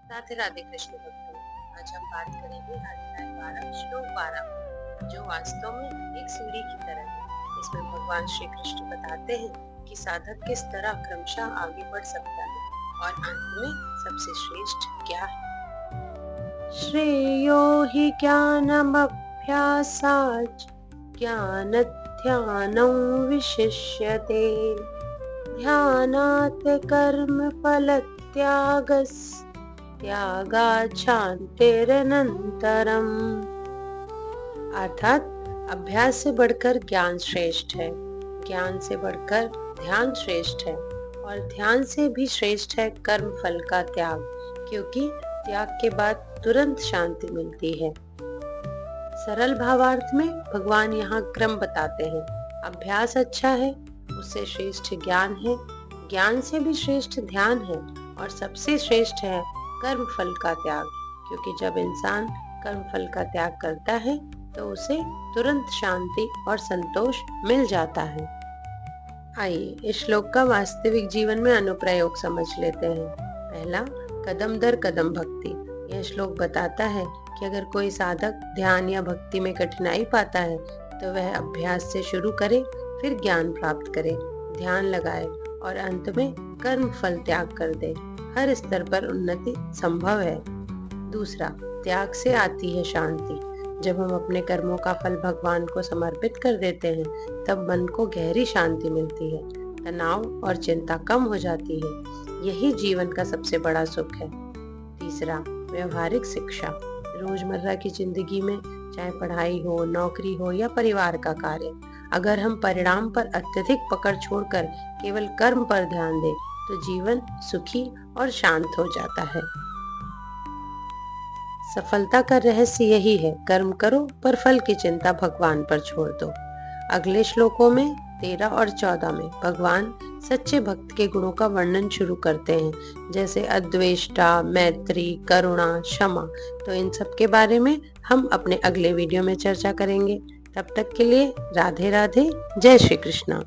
राधे राधे कृष्ण भक्तों। आज हम बात करेंगे अध्याय 12 श्लोक 12 जो वास्तव में एक सीढ़ी की तरह है। इसमें भगवान श्री कृष्ण बताते हैं कि साधक किस तरह क्रमशः आगे बढ़ सकता है और अंत में सबसे श्रेष्ठ क्या है। श्रेयो हि ज्ञानमभ्यासाच् ज्ञानध्यानं विशिष्यते ध्यानात् कर्मफलत्यागस् त्यागात् शान्तिरनन्तरम्। अर्थात अभ्यास से बढ़कर ज्ञान श्रेष्ठ है, ज्ञान से बढ़कर ध्यान श्रेष्ठ है और ध्यान से भी श्रेष्ठ है कर्म फल का त्याग, क्योंकि त्याग के बाद तुरंत शांति मिलती है। सरल भावार्थ में भगवान यहाँ क्रम बताते हैं। अभ्यास अच्छा है, उससे श्रेष्ठ ज्ञान है, ज्ञान से भी श्रेष्ठ ध्यान है और सबसे श्रेष्ठ है कर्म फल का त्याग, क्योंकि जब इंसान कर्म फल का त्याग करता है तो उसे तुरंत शांति और संतोष मिल जाता है। आइए इस श्लोक का वास्तविक जीवन में अनुप्रयोग समझ लेते हैं। पहला, कदम दर कदम भक्ति। यह श्लोक बताता है कि अगर कोई साधक ध्यान या भक्ति में कठिनाई पाता है तो वह अभ्यास से शुरू करे, फिर ज्ञान प्राप्त करे, ध्यान लगाए और अंत में कर्म फल त्याग कर दे। हर स्तर पर उन्नति संभव है। दूसरा, त्याग से आती है शांति। जब हम अपने कर्मों का फल भगवान को समर्पित कर देते हैं तब मन को गहरी शांति मिलती है, तनाव और चिंता कम हो जाती है। यही जीवन का सबसे बड़ा सुख है। तीसरा, व्यवहारिक शिक्षा। रोजमर्रा की जिंदगी में चाहे पढ़ाई हो, नौकरी हो या परिवार का कार्य, अगर हम परिणाम पर अत्यधिक पकड़ छोड़कर केवल कर्म पर ध्यान दें तो जीवन सुखी और शांत हो जाता है। सफलता का रहस्य यही है, कर्म करो पर फल की चिंता भगवान पर छोड़ दो। अगले श्लोकों में 13 और 14 में भगवान सच्चे भक्त के गुणों का वर्णन शुरू करते हैं, जैसे अद्वेष्टा, मैत्री, करुणा, क्षमा। तो इन सब के बारे में हम अपने अगले वीडियो में चर्चा करेंगे। तब तक के लिए राधे राधे, जय श्री कृष्णा।